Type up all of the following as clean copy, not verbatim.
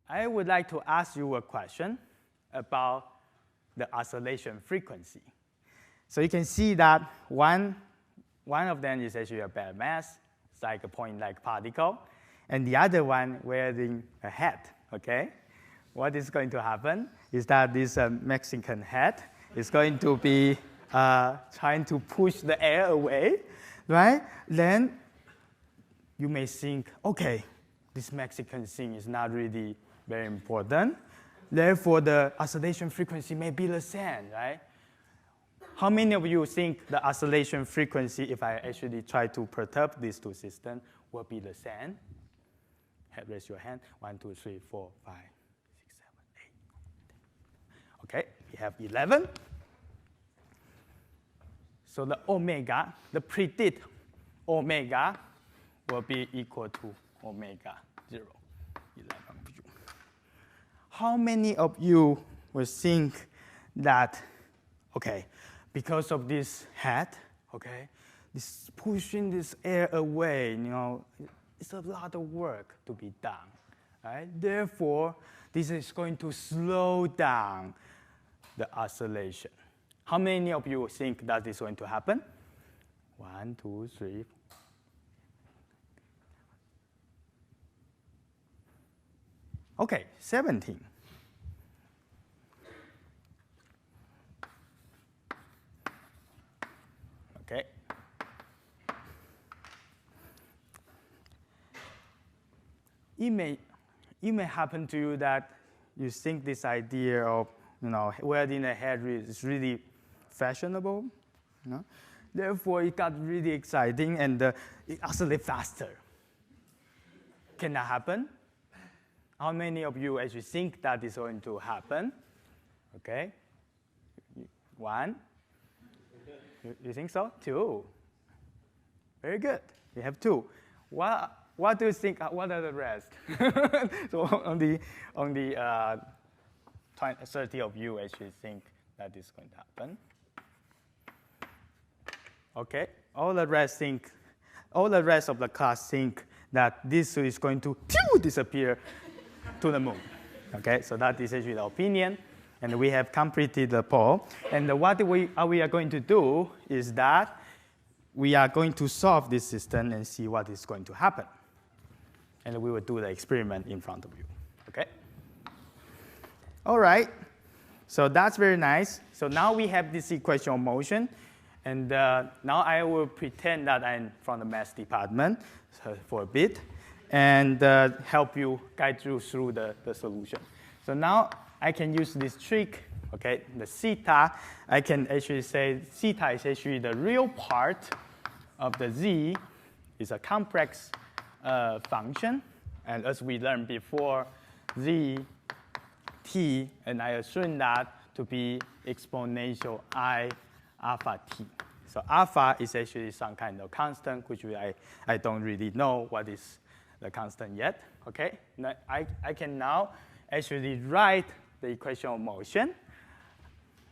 I would like to ask you a question about the oscillation frequency. So you can see that one of them is actually a bare mass. It's like a point-like particle. And the other one wearing a hat, okay? What is going to happen is that this Mexican hat is going to be trying to push the air away, right? Then you may think, okay, this Mexican thing is not really very important. Therefore, the oscillation frequency may be the same, right? How many of you think the oscillation frequency, if I actually try to perturb these two systems, will be the same? Raise your hand. 1, 2, 3, 4, 5, 6, 7, 8. Okay, we have 11. So the omega, the predicted omega, will be equal to omega 0, 11 of you. How many of you will think that, okay, because of this hat, okay, this pushing this air away, it's a lot of work to be done, right? Therefore, this is going to slow down the oscillation. How many of you think that is going to happen? 1, 2, 3. Okay, 17. Okay. It may happen to you that you think this idea of wearing a hat is really fashionable. Therefore, it got really exciting and it oscillates faster. Can that happen? How many of you actually think that is going to happen? Okay. 1. You think so? 2. Very good. We have 2. What do you think? What are the rest? So only 30 of you actually think that is going to happen. Okay. All the rest of the class think that this is going to disappear to the moon. Okay. So that is actually the opinion, and we have completed the poll. And what we are going to do is that we are going to solve this system and see what is going to happen. And we will do the experiment in front of you. Okay? All right. So that's very nice. So now we have this equation of motion. And now I will pretend that I'm from the math department for a bit and help you guide you through the solution. So now I can use this trick. Okay, the theta, I can actually say theta is actually the real part of the z is a complex function. And as we learned before, z, t, and I assume that to be exponential I alpha t. So alpha is actually some kind of constant, which I don't really know what is the constant yet. Okay, now I can now actually write the equation of motion,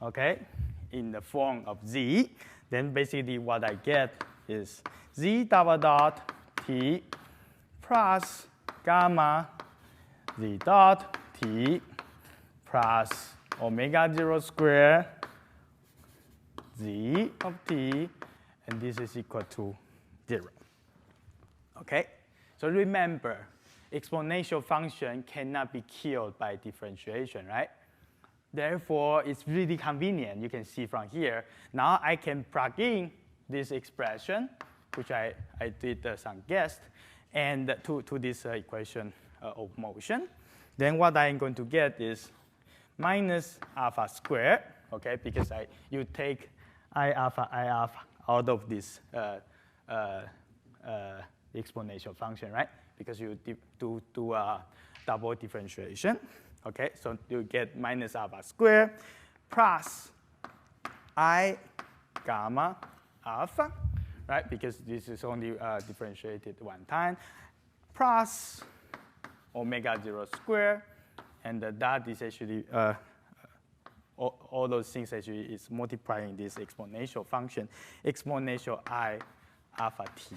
okay, in the form of z. Then basically what I get is z double dot t plus gamma z dot t plus omega 0 square z of t, and this is equal to 0. Okay, so remember, exponential function cannot be killed by differentiation, right? Therefore, it's really convenient. You can see from here. Now I can plug in this expression, which I did some guess, and to this equation of motion. Then what I'm going to get is minus alpha squared, okay, because you take I alpha out of this exponential function, right? Because you do double differentiation. Okay, so you get minus alpha squared plus I gamma alpha, right? Because this is only differentiated one time, plus omega 0 squared, and that is actually all those things actually is multiplying this exponential function, exponential I alpha t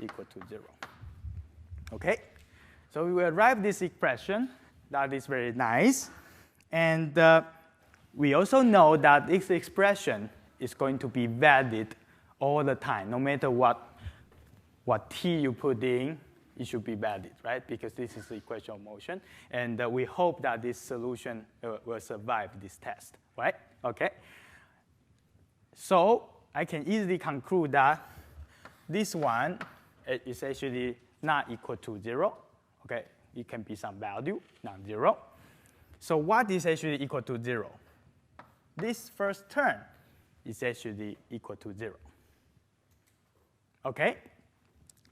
equal to 0. Okay, so we will write this expression. that is very nice. And we also know that this expression is going to be valid all the time. No matter what t you put in, it should be valid, right? Because this is the equation of motion. And we hope that this solution will survive this test, right? Okay. So I can easily conclude that this one is actually not equal to 0. Okay, it can be some value, non-zero. So what is actually equal to 0? This first term is actually equal to 0. Okay?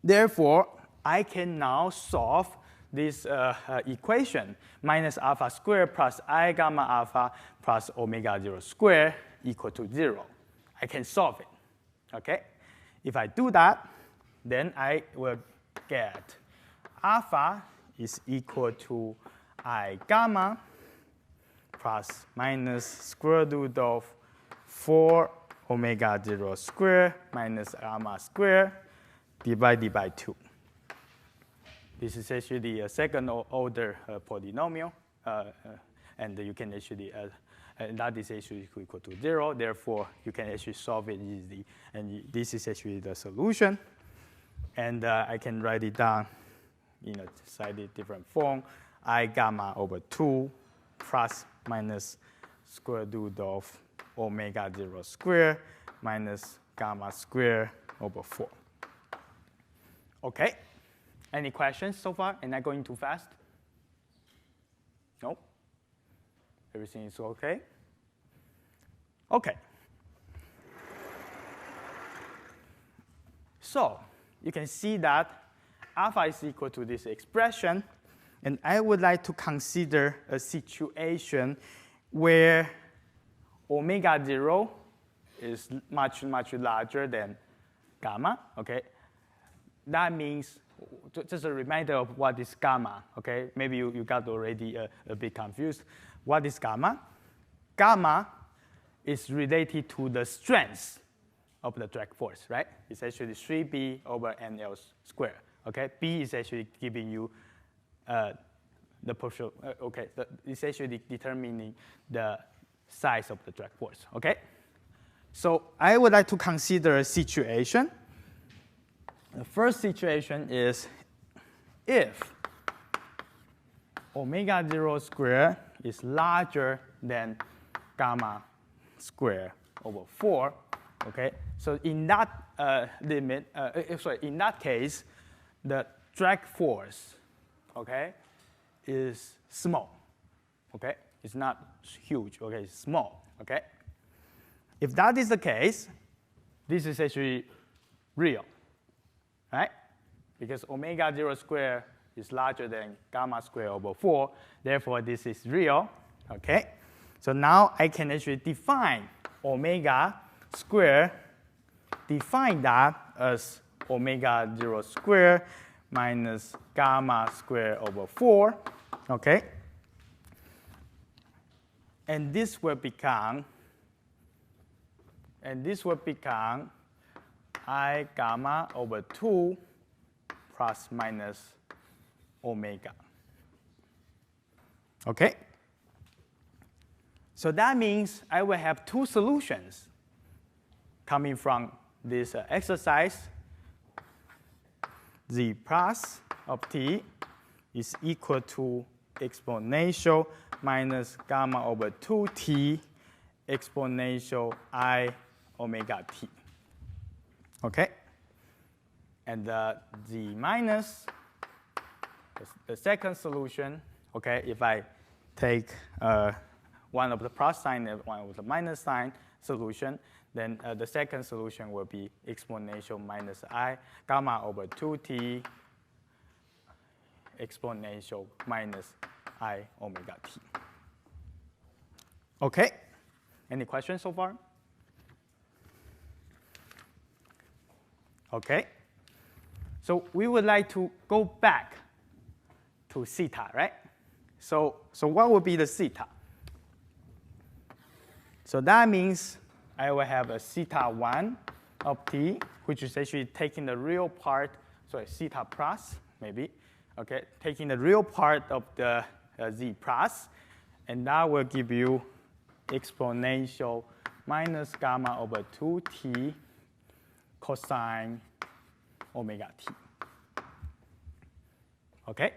Therefore, I can now solve this equation, minus alpha squared plus I gamma alpha plus omega 0 squared equal to 0. I can solve it. Okay? If I do that, then I will get alpha is equal to I gamma plus minus square root of 4 omega 0 squared minus gamma squared divided by 2. This is actually a second order polynomial, and you can actually, that is actually equal to 0. Therefore, you can actually solve it easily. And this is actually the solution. And I can write it down in a slightly different form. I gamma over 2 plus minus square root of omega 0 squared minus gamma squared over 4. Okay. Any questions so far? Am I going too fast? No? Everything is okay? Okay. So you can see that alpha is equal to this expression. And I would like to consider a situation where omega 0 is much, much larger than gamma. Okay? That means, just a reminder of what is gamma, okay? Maybe you got already a bit confused. What is gamma? Gamma is related to the strength of the drag force, right? It's actually 3b over NL squared, okay? B is actually giving you the partial, it's actually determining the size of the drag force, okay? So I would like to consider a situation. The first situation is if omega 0 squared is larger than gamma squared over 4, okay? So in that in that case, the drag force, okay, is small, okay? It's not huge, okay? It's small, okay? If that is the case, this is actually real. Right? Because omega 0 squared is larger than gamma squared over 4. Therefore, this is real. Okay? So now I can actually define omega squared, define that as omega 0 squared minus gamma squared over 4. Okay? And this will become I gamma over 2 plus minus omega. Okay? So that means I will have two solutions coming from this exercise. The plus of t is equal to exponential minus gamma over 2t exponential I omega t. Okay? And the minus, the second solution, okay, if I take one of the plus sign and one of the minus sign solution, then the second solution will be exponential minus I gamma over 2t exponential minus I omega t. Okay? Any questions so far? Okay. So we would like to go back to theta, right? So what would be the theta? So that means I will have a theta 1 of t, which is actually taking the real part, sorry, theta plus, maybe, okay, taking the real part of the z plus, and that will give you exponential minus gamma over 2t cosine omega t. Okay?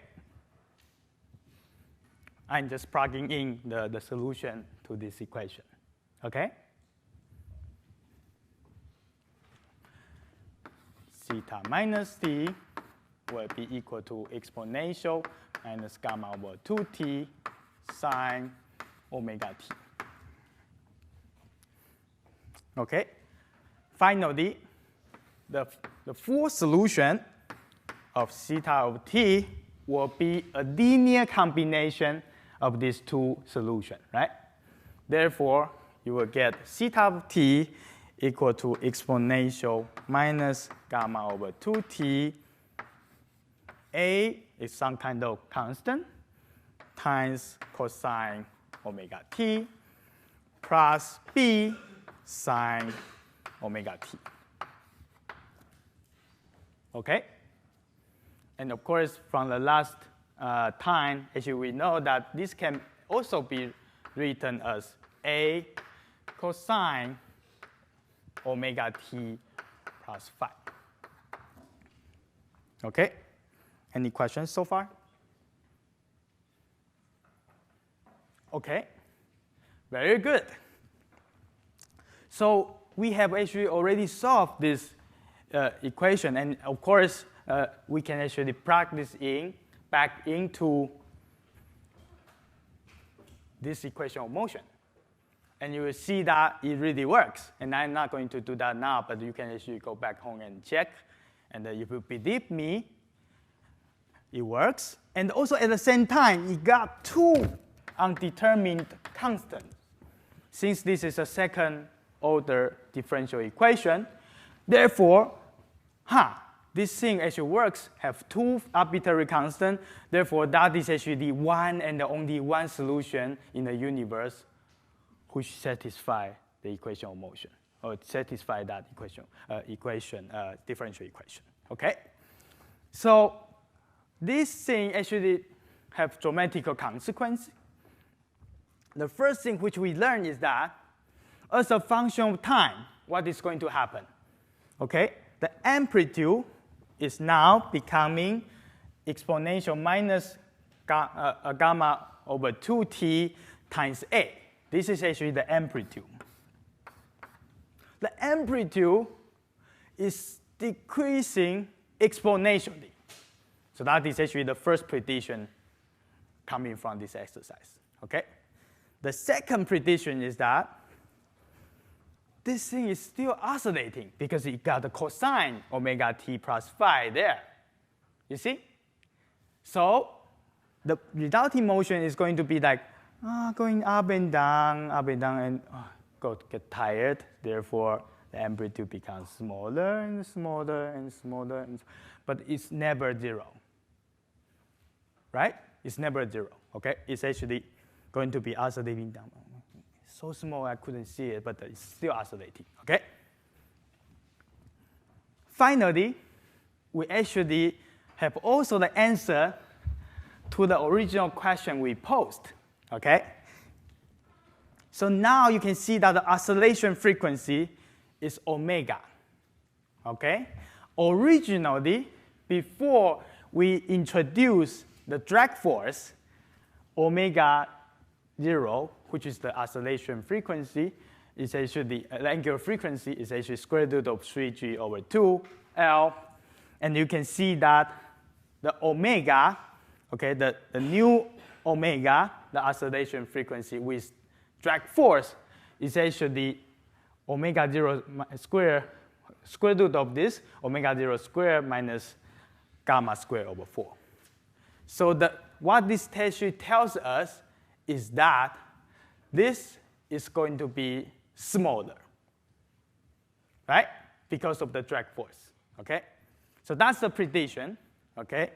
I'm just plugging in the solution to this equation. Okay? Theta minus t will be equal to exponential minus gamma over 2t sine omega t. Okay? Finally, the full solution of theta of t will be a linear combination of these two solutions, right? Therefore, you will get theta of t equal to exponential minus gamma over 2t. A is some kind of constant times cosine omega t plus b sine omega t. Okay? And of course, from the last time, actually we know that this can also be written as A cosine omega t plus phi. Okay? Any questions so far? Okay. Very good. So we have actually already solved this equation, and of course, we can actually plug this back into this equation of motion. And you will see that it really works. And I'm not going to do that now, but you can actually go back home and check. And if you believe me, it works. And also at the same time, it got two undetermined constants. Since this is a second order differential equation, therefore, this thing actually works, have two arbitrary constants. Therefore, that is actually the one and the only one solution in the universe which satisfies the equation of motion, or satisfy that differential equation. Okay? So this thing actually have geometrical consequence. The first thing which we learn is that as a function of time, what is going to happen? Okay? The amplitude is now becoming exponential minus gamma over 2t times a. This is actually the amplitude. The amplitude is decreasing exponentially. So that is actually the first prediction coming from this exercise. Okay? The second prediction is that this thing is still oscillating because it got the cosine omega t plus phi there. You see? So the resulting motion is going to be like going up and down, and get tired. Therefore, the amplitude becomes smaller and smaller and smaller. But it's never zero. Right? It's never zero. Okay? It's actually going to be oscillating down. So small I couldn't see it, but it's still oscillating. Okay? Finally, we actually have also the answer to the original question we posed. Okay? So now you can see that the oscillation frequency is omega. Okay? Originally, before we introduced the drag force, omega 0, which is the oscillation frequency, is actually the angular frequency is actually square root of 3g over 2L. And you can see that the omega, okay, the new omega, the oscillation frequency with drag force, is actually omega 0 square root of this, omega 0 square minus gamma square over 4. So what this actually tells us is that this is going to be smaller, right? Because of the drag force, okay? So that's the prediction, okay?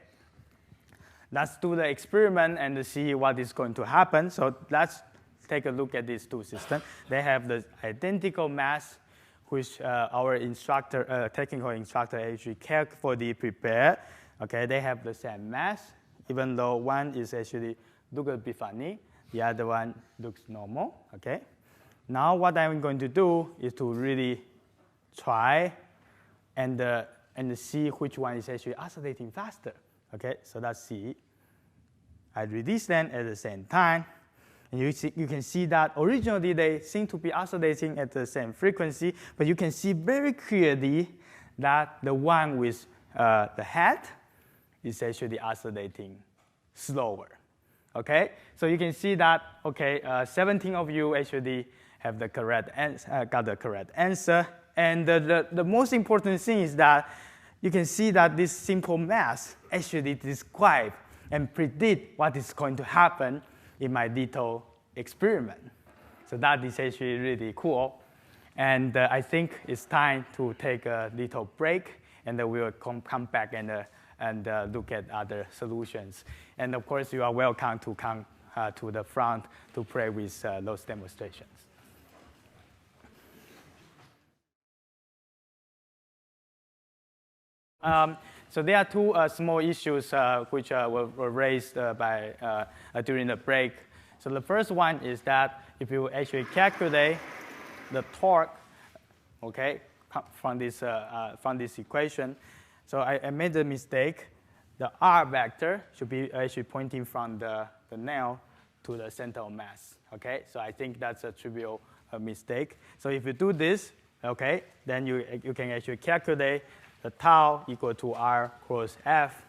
Let's do the experiment and see what is going to happen. So let's take a look at these two systems. They have the identical mass, which our instructor, technical instructor actually carefully prepared. Okay, they have the same mass, even though one is actually look a bit funny. The other one looks normal, okay? Now what I'm going to do is to really try and see which one is actually oscillating faster, okay? So let's see. I release them at the same time. And you can see that originally they seem to be oscillating at the same frequency, but you can see very clearly that the one with the head is actually oscillating slower. Okay, so you can see that 17 of you actually have the correct got the correct answer. And the most important thing is that you can see that this simple math actually describe and predict what is going to happen in my little experiment. So that is actually really cool. And I think it's time to take a little break, and then we will come back and look at other solutions. And of course, you are welcome to come to the front to play with those demonstrations. So there are two small issues which were raised during the break. So the first one is that if you actually calculate the torque, okay, from this equation, so I made a mistake. The R vector should be actually pointing from the nail to the center of mass. Okay, so I think that's a trivial mistake. So if you do this, okay, then you can actually calculate the tau equal to R cross F.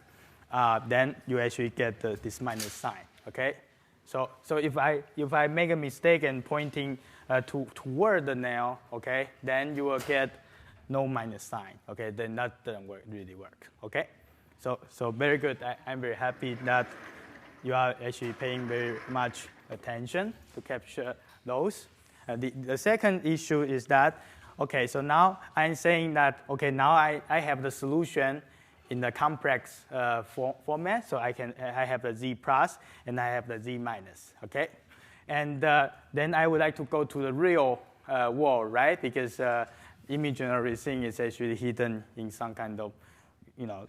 Then you actually get this minus sign. Okay, so if I make a mistake and pointing toward the nail, okay, then you will get no minus sign. Okay, then that doesn't really work. Okay, so very good. I'm very happy that you are actually paying very much attention to capture those. The second issue is that, okay, so now I'm saying that, okay, now I have the solution in the complex format. So I have the Z plus and I have the Z minus, okay? And then I would like to go to the real world, right? Because imaginary thing is actually hidden in some kind of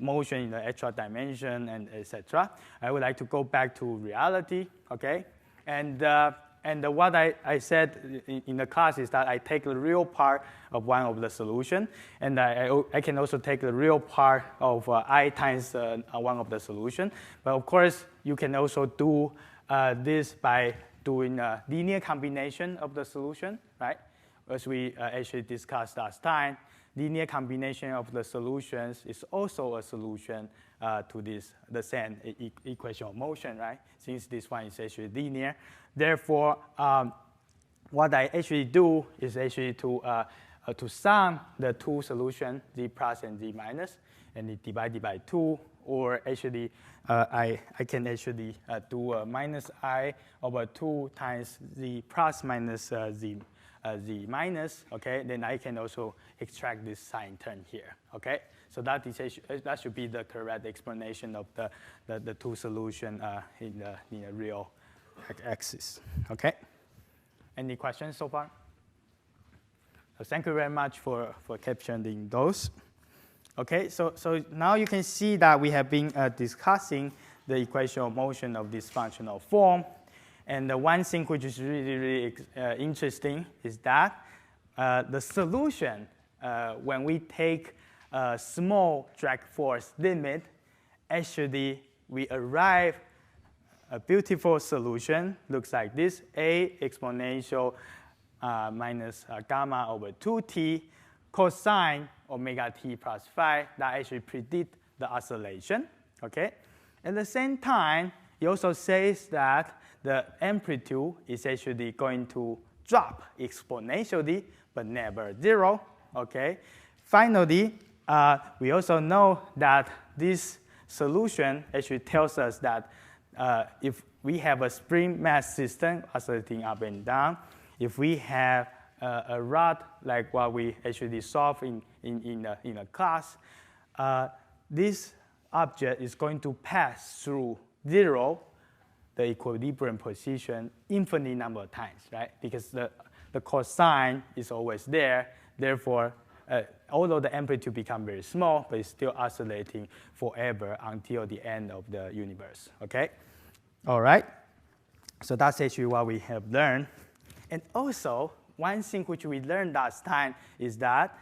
motion in the extra dimension and etc. I would like to go back to reality, okay? And what I said in the class is that I take the real part of one of the solution, and I can also take the real part of I times one of the solution. But of course, you can also do this by doing a linear combination of the solution, right? As we actually discussed last time, linear combination of the solutions is also a solution to the same equation of motion, right? Since this one is actually linear. Therefore, what I actually do is actually to sum the two solutions, Z plus and Z minus, and divide it by 2. Or actually, I can actually do a minus I over 2 times Z plus minus Z minus, okay? Then I can also extract this sign term here, okay? So that should be the correct explanation of the two solutions in the real axis, okay? Any questions so far? So thank you very much for capturing those. Okay, so now you can see that we have been discussing the equation of motion of this functional form. And the one thing which is really, really interesting is that the solution, when we take a small drag force limit, actually we arrive a beautiful solution. Looks like this: A exponential minus gamma over 2t cosine omega t plus phi. That actually predict the oscillation. Okay. At the same time, it also says that the amplitude is actually going to drop exponentially, but never 0. Okay. Finally, we also know that this solution actually tells us that if we have a spring mass system oscillating up and down, if we have a rod like what we actually solved in a class, this object is going to pass through 0, the equilibrium position, infinite number of times, right? Because the cosine is always there. Therefore, although the amplitude becomes very small, but it's still oscillating forever until the end of the universe, okay? All right. So that's actually what we have learned. And also, one thing which we learned last time is that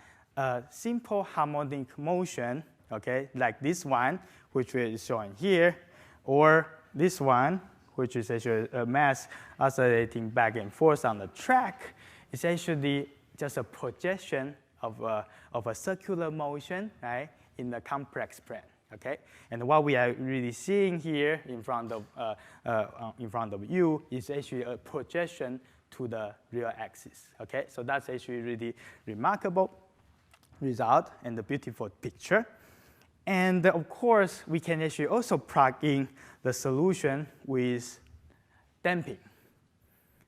simple harmonic motion, okay, like this one, which is shown here, or this one, which is actually a mass oscillating back and forth on the track, is actually just a projection of a circular motion, right, in the complex plane. Okay, and what we are really seeing here in front of you is actually a projection to the real axis. Okay, so that's actually really remarkable result and a beautiful picture. And of course, we can actually also plug in the solution with damping.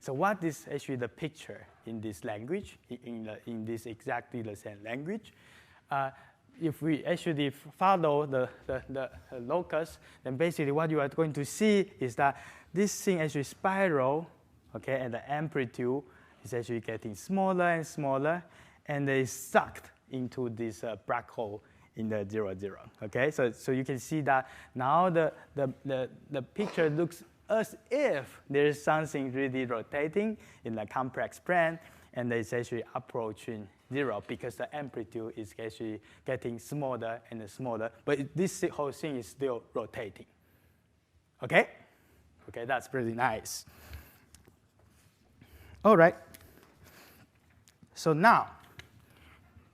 So what is actually the picture in this language, in this exactly the same language? If we actually follow the locus, then basically what you are going to see is that this thing actually spiral, okay, and the amplitude is actually getting smaller and smaller, and it is sucked into this black hole in the 0, 0. Okay, so you can see that now the picture looks as if there is something really rotating in the complex plane, and it's actually approaching 0 because the amplitude is actually getting smaller and smaller, but this whole thing is still rotating. Okay? Okay, that's pretty nice. All right. So now,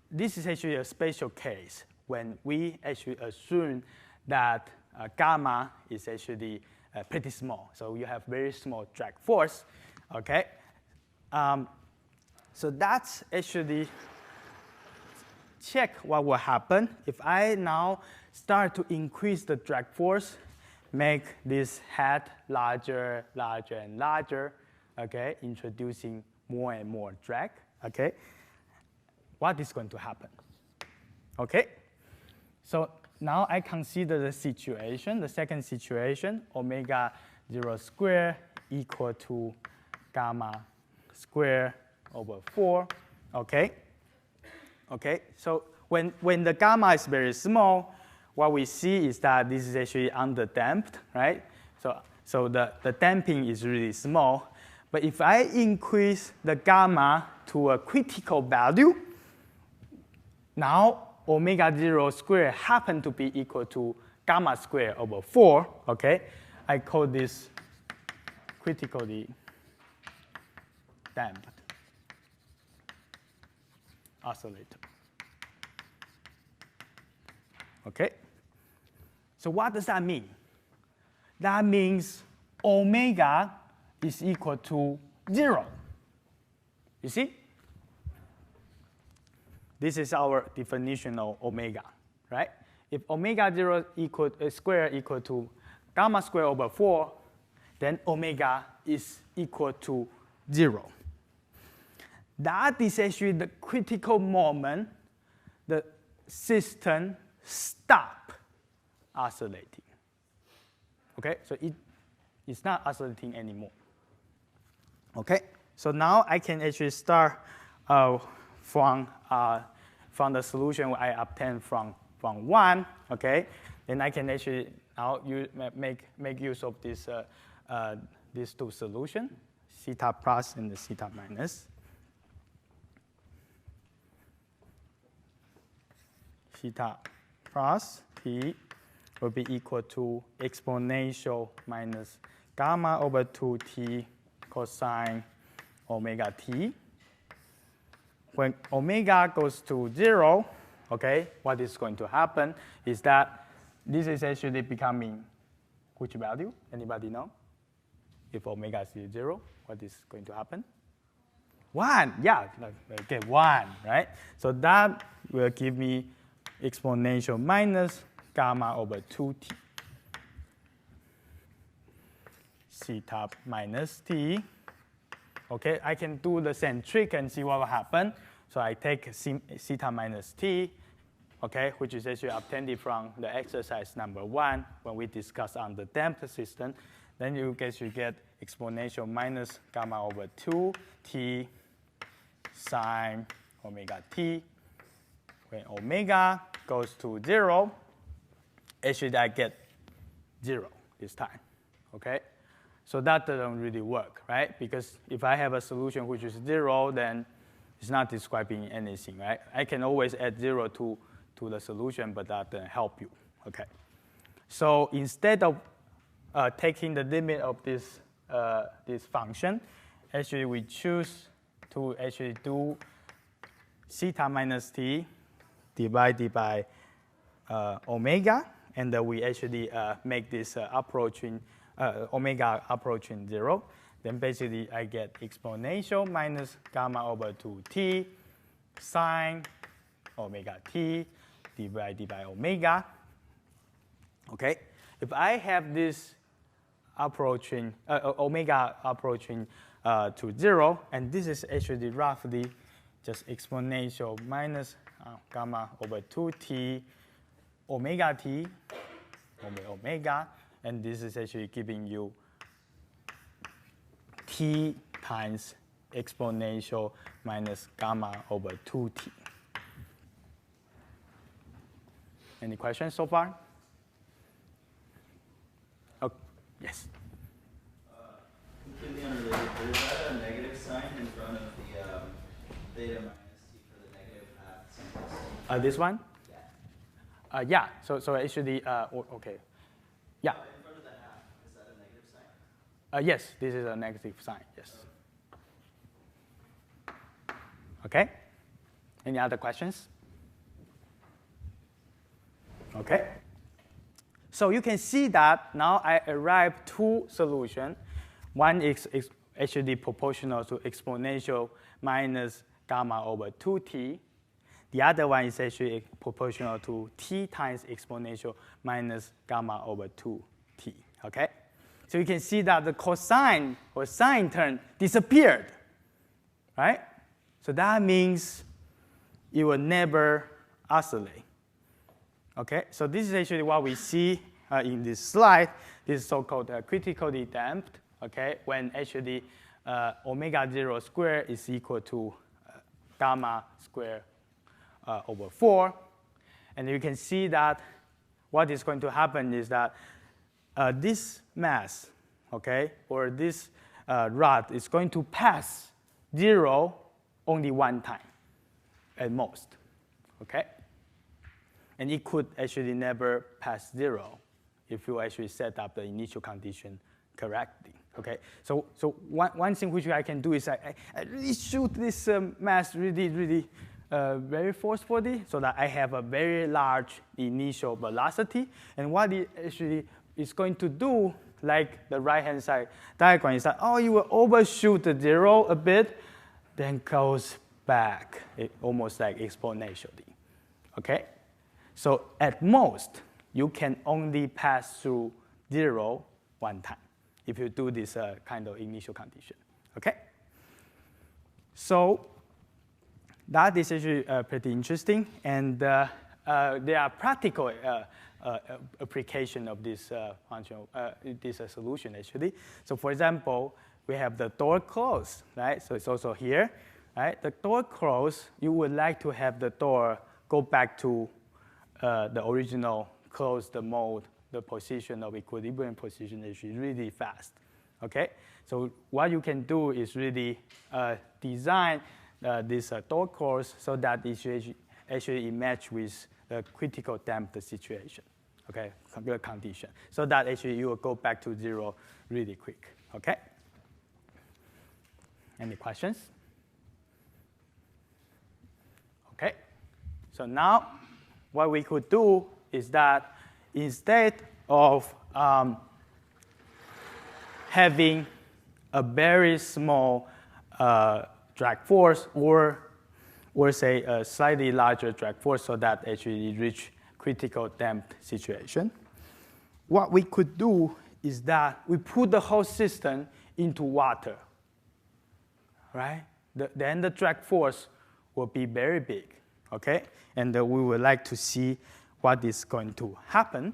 this is actually a special case when we actually assume that gamma is actually pretty small. So you have very small drag force. Okay? So that's actually check what will happen if I now start to increase the drag force, make this head larger, larger, and larger, okay, introducing more and more drag, okay, what is going to happen? Okay, so now I consider the situation, the second situation, omega 0 squared equal to gamma squared over 4, okay? Okay, so when the gamma is very small, what we see is that this is actually underdamped, right? So the damping is really small. But if I increase the gamma to a critical value, now omega 0 squared happen to be equal to gamma squared over 4, okay? I call this critically damped oscillator. Okay? So what does that mean? That means omega is equal to 0. You see? This is our definition of omega, right? If omega 0 squared equal to gamma squared over 4, then omega is equal to 0. That is actually the critical moment the system stop oscillating. Okay, so it's not oscillating anymore. Okay, so now I can actually start from the solution I obtained from 1. Okay, then I can actually now make use of this these two solutions, theta plus and the theta minus. Theta plus t will be equal to exponential minus gamma over 2t cosine omega t. When omega goes to 0, okay, what is going to happen is that this is actually becoming which value? Anybody know? If omega is 0, what is going to happen? 1, yeah, okay, 1, right? So that will give me exponential minus gamma over 2t. Theta minus t. Okay, I can do the same trick and see what will happen. So I take theta minus t, okay, which is actually obtained from the exercise number 1 when we discuss on the damped system. Then you get exponential minus gamma over 2t sine omega t. When omega goes to 0, actually I get 0 this time, okay? So that doesn't really work, right? Because if I have a solution which is 0, then it's not describing anything, right? I can always add 0 to the solution, but that doesn't help you, okay? So instead of taking the limit of this function, actually we choose to actually do theta minus t divided by omega, and then we actually make this approaching omega approaching 0. Then basically I get exponential minus gamma over 2t sine omega t divided by omega. Okay, if I have this approaching omega approaching to 0, and this is actually roughly just exponential minus gamma over 2t omega t omega, and this is actually giving you t times exponential minus gamma over 2t. Any questions so far? Oh, yes. Completely unrelated, but is that a negative sign in front of the theta minus t for the negative half? This one? Yeah. Yeah. So actually, okay. Yeah. In front of the half, is that a negative sign? Yes, this is a negative sign. Yes. Okay. Any other questions? Okay. So you can see that now I arrive two solutions. One is actually proportional to exponential minus gamma over 2t. The other one is actually proportional to t times exponential minus gamma over 2t. Okay? So you can see that the cosine or sine term disappeared. Right? So that means it will never oscillate. Okay? So this is actually what we see in this slide. This is so-called critically damped. Okay, when actually omega 0 square is equal to gamma square over 4. And you can see that what is going to happen is that this mass, okay, or this rod is going to pass 0 only one time at most. Okay? And it could actually never pass 0 if you actually set up the initial condition correctly. Okay, so one thing which I can do is I really shoot this mass really very forcefully so that I have a very large initial velocity. And what it actually is going to do, like the right-hand side diagram, is that, you will overshoot the 0 a bit, then goes back, almost like exponentially. Okay, so at most, you can only pass through 0 one time if you do this kind of initial condition, okay? So that is actually pretty interesting, and there are practical application of this function, this solution actually. So for example, we have the door closed, right? So it's also here, right? The door closed, you would like to have the door go back to the original closed mode. The position of equilibrium position is really fast, okay? So what you can do is really design this door course so that it should actually match with the critical damped situation, okay, condition, so that actually you will go back to 0 really quick, okay? Any questions? Okay, so now what we could do is that instead of having a very small drag force or say a slightly larger drag force so that actually reach critical damped situation, what we could do is that we put the whole system into water, right? Then the drag force will be very big, okay? And we would like to see what is going to happen,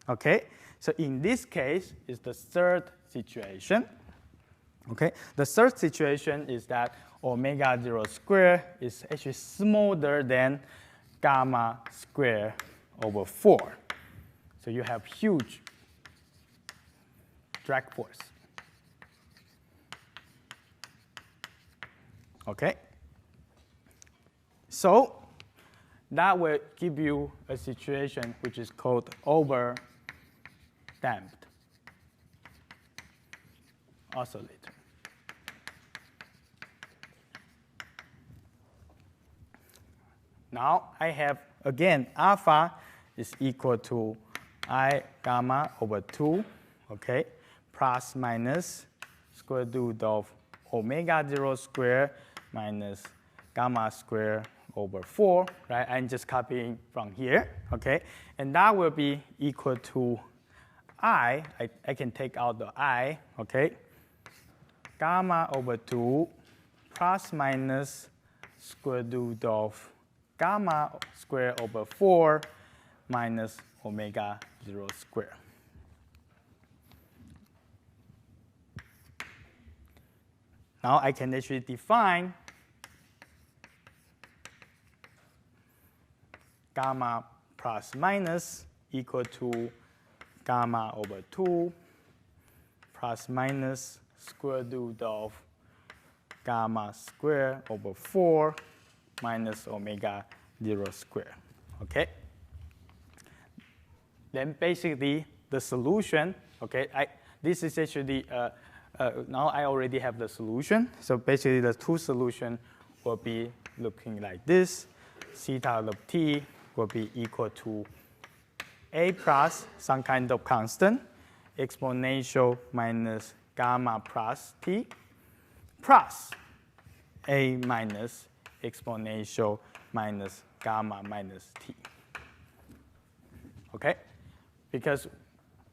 okay? So in this case is the third situation, okay? The third situation is that omega 0 square is actually smaller than gamma square over 4. So you have huge drag force, Okay? So that will give you a situation which is called over-damped oscillator. Now I have, again, alpha is equal to I gamma over 2, okay, plus minus square root of omega 0 square minus gamma square over 4, right? I'm just copying from here, okay? And that will be equal to I can take out the I, okay? Gamma over 2 plus minus square root of gamma square over 4 minus omega 0 square. Now I can actually define gamma plus minus equal to gamma over 2 plus minus square root of gamma square over 4 minus omega 0 square. Okay? Then basically the solution, okay, this is actually, now I already have the solution. So basically the two solutions will be looking like this. Theta of t will be equal to a plus some kind of constant, exponential minus gamma plus t, plus a minus exponential minus gamma minus t. Okay? Because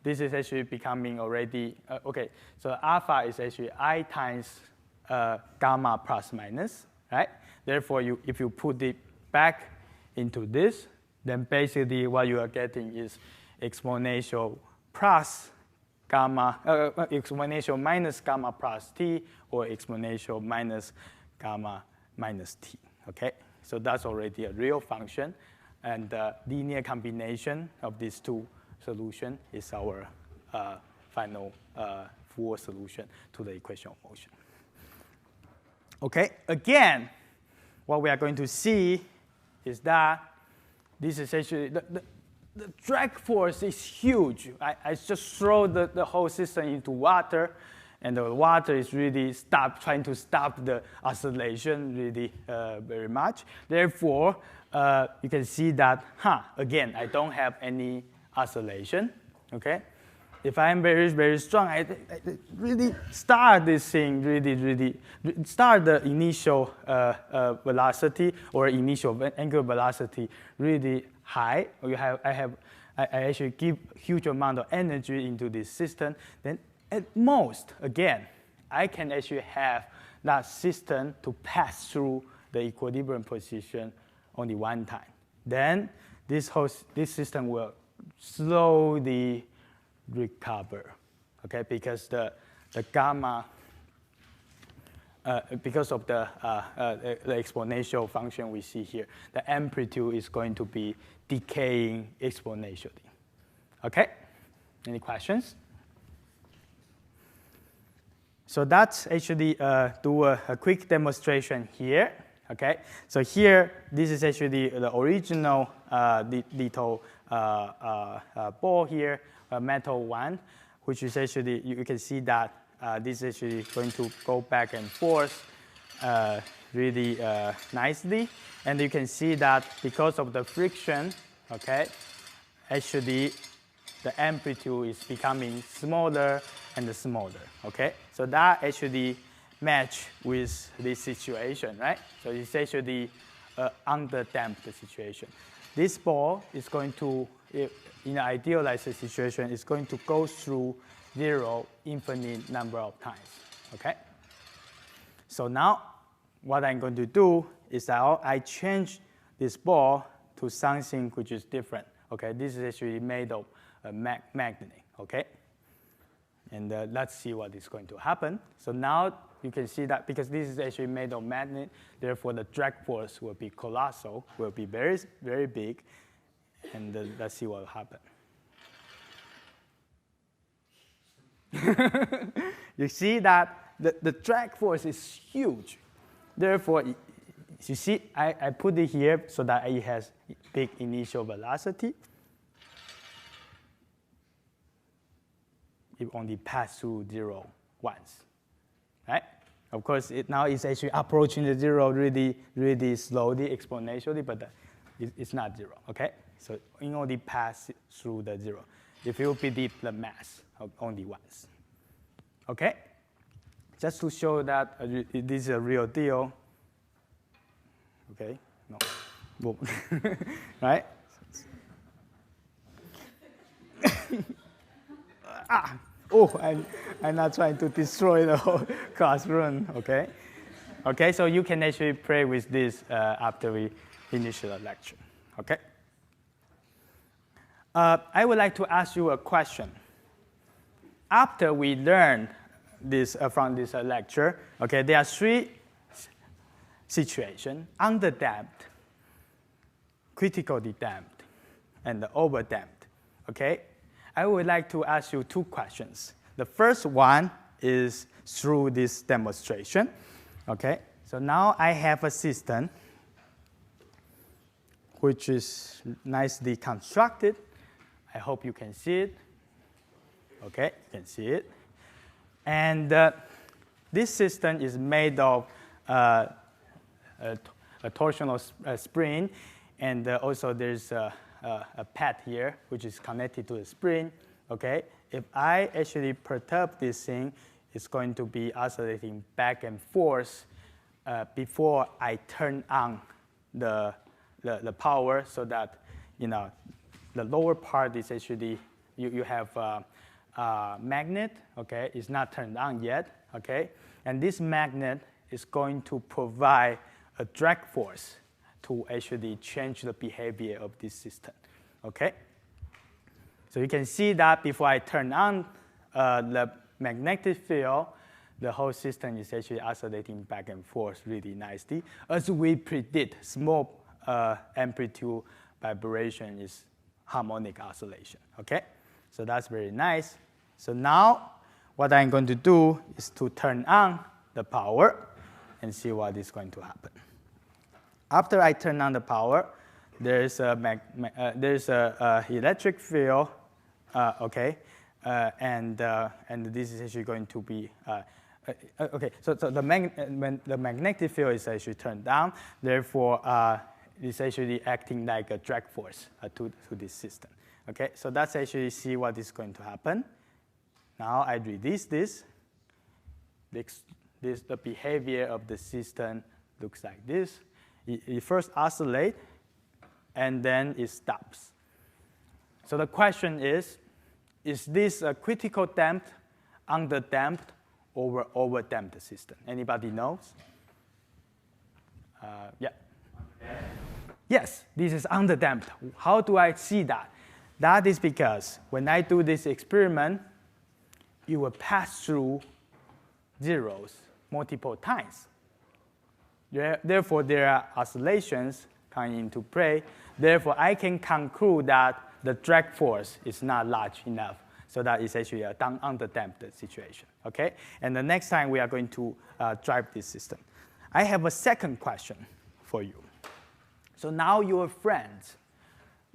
this is actually becoming already, okay, so alpha is actually I times gamma plus minus, right? Therefore, if you put it back into this, then basically what you are getting is exponential plus gamma, exponential minus gamma plus t, or exponential minus gamma minus t, okay? So that's already a real function, and the linear combination of these two solutions is our final full solution to the equation of motion. Okay, again, what we are going to see is that this is actually, the drag force is huge. I just throw the whole system into water, and the water is really trying to stop the oscillation really very much. Therefore, you can see that, again, I don't have any oscillation, okay? If I'm very, very strong, I really start this thing, really start the initial velocity or initial angular velocity really high. I actually give huge amount of energy into this system. Then at most, again, I can actually have that system to pass through the equilibrium position only one time. Then this system will slowly recover, okay? Because the gamma, because of the exponential function we see here, the amplitude is going to be decaying exponentially. Okay? Any questions? So that's actually do a quick demonstration here. Okay, so here, this is actually the original little ball here, metal one, which is actually, you can see that this is actually going to go back and forth really nicely. And you can see that because of the friction, okay, actually the amplitude is becoming smaller and smaller, okay? So that actually match with this situation, right? So it's actually under-damped situation. This ball is going to, in an idealized situation, is going to go through zero infinite number of times, okay? So now what I'm going to do is that I change this ball to something which is different, okay? This is actually made of a magnet, okay? And let's see what is going to happen. So now you can see that because this is actually made of magnet, therefore the drag force will be colossal, will be very, very big. And let's see what will happen. You see that the drag force is huge. Therefore, you see, I put it here so that it has big initial velocity. It only passed through 0 once, right? Of course, now it's actually approaching the 0 really, really slowly, exponentially, but it's not 0, okay? So it only passes through the 0. If you predict the mass only once, okay? Just to show that this is a real deal, okay? No, boom, right? I'm not trying to destroy the whole classroom, okay? Okay, so you can actually play with this after we finish the lecture, okay? I would like to ask you a question. After we learn this from this lecture, okay, there are 3 situations: underdamped, critically damped, and overdamped, okay? I would like to ask you 2 questions. The first one is through this demonstration, okay? So now I have a system which is nicely constructed. I hope you can see it. Okay, you can see it. And this system is made of a torsional spring, and also there's a pad here which is connected to the spring. Okay, if I actually perturb this thing, it's going to be oscillating back and forth before I turn on the power, so that the lower part is actually you have a magnet. Okay, it's not turned on yet. Okay, and this magnet is going to provide a drag force to actually change the behavior of this system. Okay, so you can see that before I turn on the magnetic field, the whole system is actually oscillating back and forth really nicely. As we predict, small amplitude vibration is harmonic oscillation. Okay, so that's very nice. So now what I'm going to do is to turn on the power and see what is going to happen. After I turn on the power, there's a electric field, okay, and this is actually going to be okay. So when the magnetic field is actually turned down, therefore it's actually acting like a drag force to this system. Okay, so that's actually see what is going to happen. Now I release this. The behavior of the system looks like this. It first oscillates, and then it stops. So the question is this a critical damped, underdamped, or overdamped system? Anybody knows? Yeah. Yes, this is underdamped. How do I see that? That is because when I do this experiment, it will pass through zeros multiple times. Therefore, there are oscillations coming into play. Therefore, I can conclude that the drag force is not large enough, so that is actually a underdamped situation. Okay? And the next time we are going to drive this system. I have a second question for you. So now your friends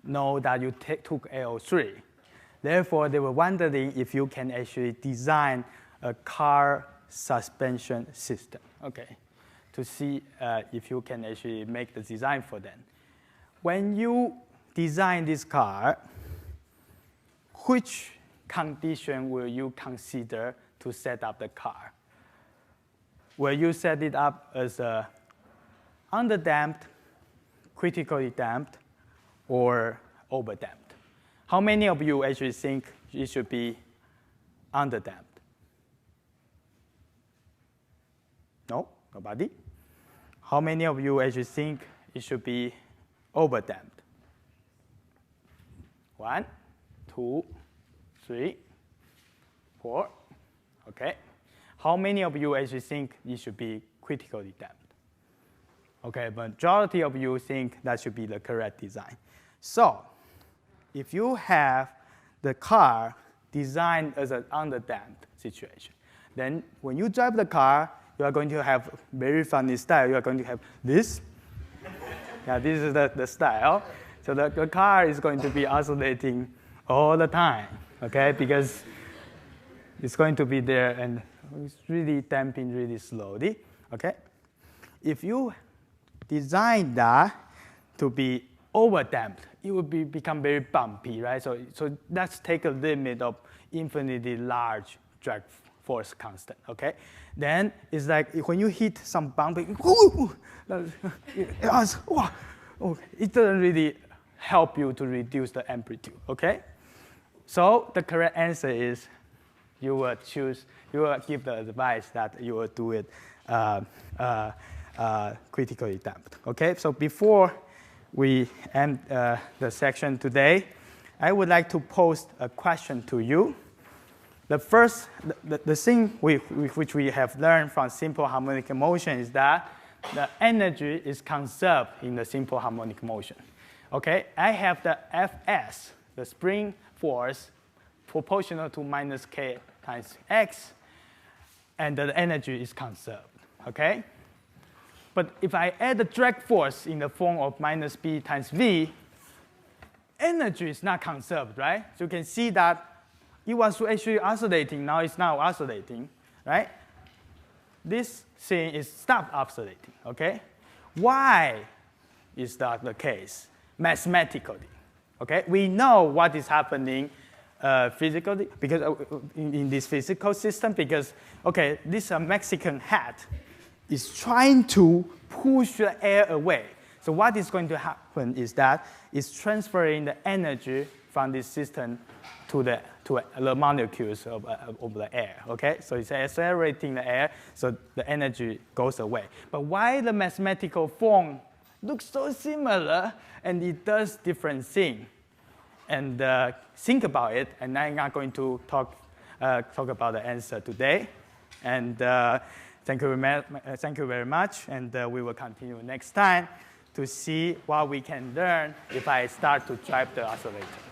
know that you took AO3. Therefore, they were wondering if you can actually design a car suspension system, okay, to see if you can actually make the design for them. When you design this car, which condition will you consider to set up the car? Will you set it up as a underdamped, critically damped, or overdamped? How many of you actually think it should be underdamped? No? Nobody? How many of you actually think it should be overdamped? 1, 2, 3, 4. Okay. How many of you actually think it should be critically damped? Okay, majority of you think that should be the correct design. So, if you have the car designed as an underdamped situation, then when you drive the car, you are going to have very funny style. You are going to have this. Yeah, this is the style. So the car is going to be oscillating all the time, okay? Because it's going to be there and it's really damping really slowly, okay? If you design that to be over-damped, it will become very bumpy, right? So let's take a limit of infinitely large drag force constant, okay? Then it's like when you hit some bump, it doesn't really help you to reduce the amplitude, okay? So the correct answer is you will give the advice that you will do it critically damped, okay? So before we end the section today, I would like to pose a question to you. The first, the thing which we have learned from simple harmonic motion is that the energy is conserved in the simple harmonic motion. Okay, I have the Fs, the spring force, proportional to minus k times x, and the energy is conserved. Okay, but if I add the drag force in the form of minus b times v, energy is not conserved, right? So you can see that it was actually oscillating, now it's not oscillating, right? This thing is stopped oscillating, okay? Why is that the case? Mathematically, okay? We know what is happening physically, because in this physical system, because, okay, this Mexican hat is trying to push the air away. So what is going to happen is that it's transferring the energy from this system to the molecules of the air, okay? So it's accelerating the air, so the energy goes away. But why the mathematical form looks so similar and it does different things? And think about it, and I'm not going to talk about the answer today. And thank you very much, and we will continue next time to see what we can learn if I start to drive the oscillator.